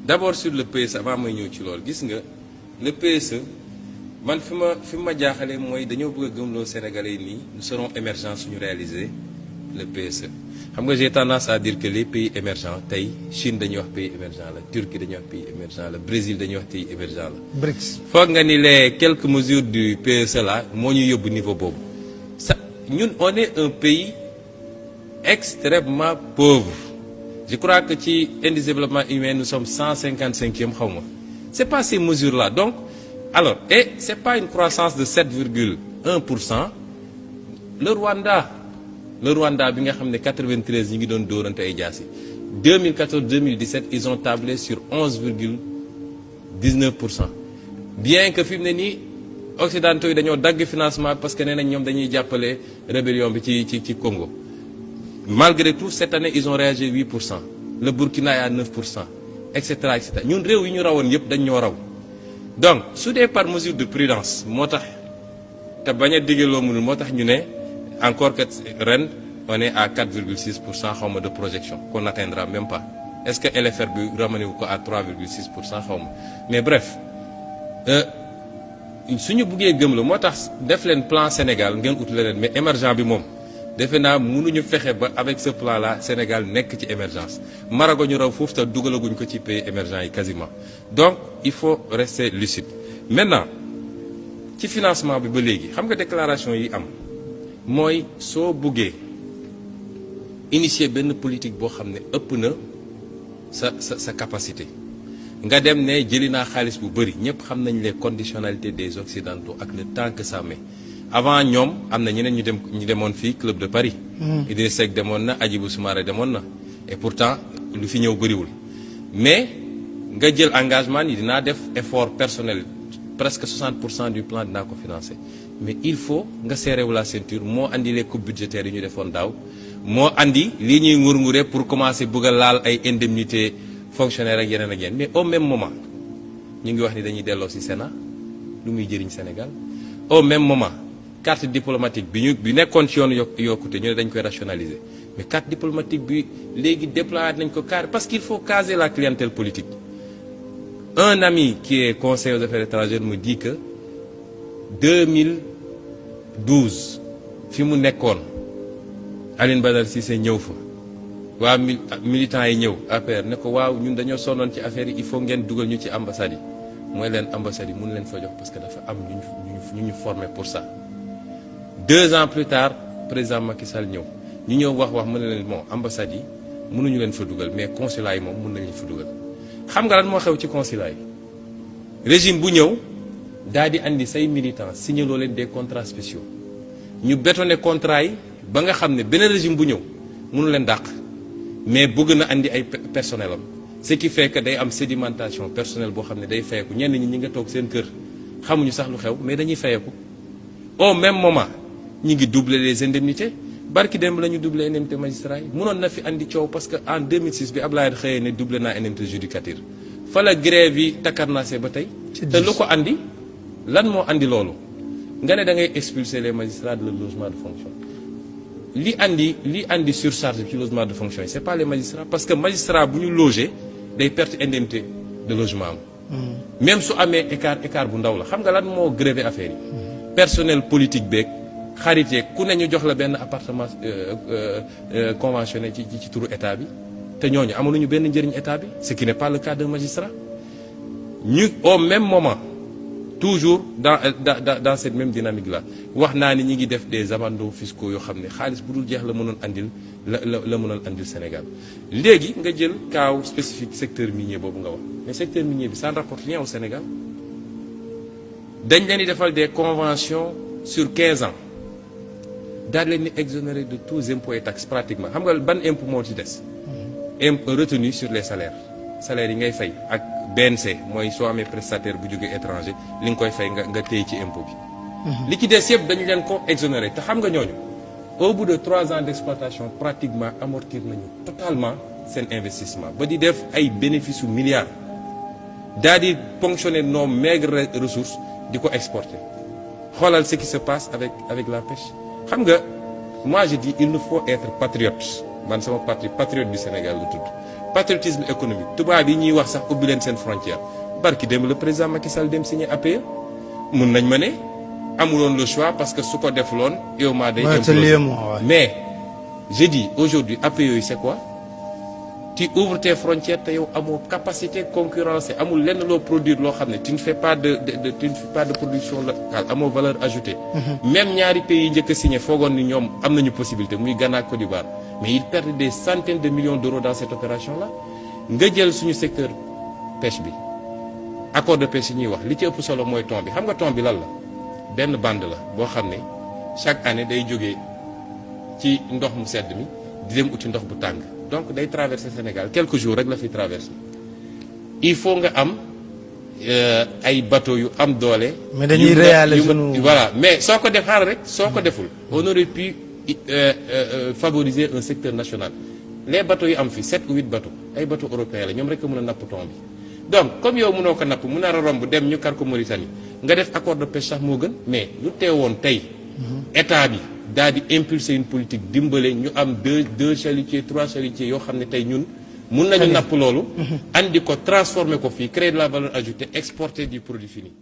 d'abord sur le PSE avant may ñëw ci loolu gis nga le PSE man fi ma jaaxale mooy dañoo bëgg a gëmloo Sénégalais yi nii nous serons émergents suñu réaliser le PSE. xam nga j'ai tendance à dire que les pays émergents tey Chine dañuy wax pays émergent la Turquie dañuy wax pays émergent la Brésil dañuy wax pays émergent la. BRICS. foog nga ni les quelques mesures du PSE là moo ñu yóbbu niveau boobu ñun on est un pays extrêmement pauvre. Je crois que ci indice de développement humain nous sommes 155e xaw ma c'est pas ces mesures-là donc alors et c'est pas une croissance de 7,1%. le Rwanda bi nga xam ne 93 ñi ngi doon dóorante ay jaasi 2014-2017 ils ont tablé sur 11,19%. bien que fi mu ne nii occidentaux yi dañoo dagg financement parce que nee nañ ñoom dañuy jàppale rébellion bi ci Congo. Malgré tout cette année ils ont réagi 8%, le Burkina est à 9%, etc. ñun réew yi ñu rawoon yëpp dañ ñoo raw donc su dee par mesure de prudence moo tax te bañ a digge loo mënul moo tax ñu ne encore que ren on est à 4,6% xaw ma de projection qu'on n'atteindra même pas est-ce que LFR bi ramené wu ko à 3,6% xaw ma mais bref suñu buggee gëm la moo tax def leen plan Sénégal ngeen ut leneen mais émergent bi moom defe naa mënuñu fexe ba avec ce plan là Sénégal nekk ci émergence Marago ñu raw foofu te dugalaguñ ko ci pays émergents yi quasiment donc il faut rester lucide. maintenant ci financement bi ba léegi xam nga déclaration yi am mooy soo buggee initier benn politique boo xam ne ëpp na sa capacité nga dem ne jëli naa xaalis bu bëri ñëpp xam nañ les conditionnalités des occidentaux ak le temps que ça met. avant ñoom am na ñeneen ñu demoon fii Club de Paris. Idriss Seck demoon na Hadjibou Soumaré demoon na et pourtant lu fi ñëw bëriwul mais nga jël engagement ni dinaa def effort personnel presque 60% du plan dinaa ko financer mais il faut nga serré wu la ceinture moo andi les coupes budgétaires yi ñu defoon daaw moo andi lii ñuy ngur-nguree pour commencer bëgg a laal ay indemnités fonctionnaires ak yeneen mais au même moment ñu ngi wax ni dañuy delloo ci Sénat lu muy jëriñ Sénégal au même moment. carte diplomatique bi nekkoon ci yoonu yokkute ñu ne dañ koy rationaliser mais carte diplomatique bi léegi déployé nañ ko carré parce qu'il faut caser la clientèle politique. Un ami qui est conseiller aux affaires étrangères me dit que 2012 fi mu nekkoon Aline Badara Cissé ñëw fa waa militants yi ñëw APR ne ko waaw ñun dañoo sonnoon ci affaire yi il faut ngeen dugal ñu ci ambassade yi mooy leen ambassade yi mun leen fa jox parce que dafa am ñu formé pour ça. 2 ans plus tard président Macky Sall ñëw ñu ñëw wax mu ne leen bon ambassade yi mënuñu leen fa dugal mais consulat yi moom mën nañu fa dugal xam nga lan moo xew ci consulat yi régime bu ñëw daal di andi say militants signé loo leen des contrats spéciaux ñu bétonné contrat yi ba nga xam ne beneen régime bu ñëw mënu leen dàq mais bëgg na andi ay personnel am ce qui fait que day am sédimentation personnel boo xam ne day fayeku ñenn ñi nga toog seen kër xamuñu sax lu xew mais dañuy fayeku au même moment. ñi ngi doubler les indemnités barki démb la ñu doubler indemnité magistrat yi mënoon na fi andi coow parce que en 2006 bi Ablaye xëyee ne doublé naa indemnité judicature fa la grève yi takkarnaase ba tey te lu ko andi lan moo andi loolu nga ne da ngay expulser les magistrats de leur logement de fonction li andi surcharge ci logement de fonction yi c'est pas les magistrats parce que magistrat bu ñu loger day perte indemnité de logement am même su amee écart bu ndaw la xam nga lan moo grévé affaire yi personnel politique beeg xaritee ku ne ñu jox la benn appartement conventionné ci turu état bi te ñooñu amaluñu benn njëriñ état bi ce qui n'est pas le cas d'un magistrat ñu au même moment toujours dans cette même dynamique là wax naa ni ñi ngi def des abandons fiscaux yoo xam ne xaalis bu dul jeex la mënoon andil la mënoon andil Sénégal léegi nga jël cas spécifique secteur minier boobu nga wax mais secteur minier bi ça ne rapporte rien au Sénégal dañ leen di defal des conventions sur 15 ans daal leen di exonérer de tous impôts et taxes pratiquement xam nga ban impôt moo ci des impôt retenu sur les salaires yi ngay fay ak BNC mooy soo amee prestataire bu jógee étranger li nga koy fay nga téye ci impôt bi li ci des yëpp dañu leen ko exonérer te xam nga ñooñu au bout de 3 ans d'exploitation pratiquement amortir nañu totalement seen investissement ba di def ay bénéfices u milliards daal di ponctionner nos maigres ressources di ko exporter xoolal ce qui se passe avec la pêche xam nga moi je dis il nous faut être patriote man sama patriote du Sénégal lu tudd patriotisme économique tubaab yi ñuy wax sax ubbi leen seen frontière barki dem le président Macky Sall dem signé APE mun nañ ma ne amuloon le choix parce que su ko defuloon yow maa day imploser mais je dis aujourd'hui APE yooyu c'est quoi tu ouvres tes frontières te yow amoo capacité concurrencer amul lenn loo produire loo xam ne tu ne fais pas de production locale amoo valeur ajoutée. Même ñaari pays yi njëkk a signé foogoon ni ñoom am nañu possibilité muy Ghana ak Côte d'Ivoire mais ils perdent des centaines de millions d'euros dans cette opération là nga jël suñu secteur pêche bi accord de pêche yi ñuy wax li ci ëpp solo mooy thon bi xam nga thon bi lan la benn bande la boo xam ne chaque année day jógee ci ndox mu sedd mi di dem uti ndox bu tàng. Donc day traverser Sénégal quelques jours rek la fi traverser il faut nga am ay bateaux yu am doole. mais dañuy réaliser voilà mais soo ko def xaaral rek soo ko deful. on aurait pu favoriser un secteur national les bateaux yu am fi 7 ou 8 bateaux ay bateaux européens la ñoom rek a mën a napp thon bi. donc comme yow mënoo ko napp mën a romb dem ñu kar ko Mauritanie nga def accord de pêche sax moo gën mais lu teewoon tey. état bi. daal di impulser une politique dimbale ñu am deux chalutiers 3 chalutiers yoo xam ne tey ñun mun nañu napp loolu andi ko transformer ko fii créer de la valeur ajoutée exporter du produit fini.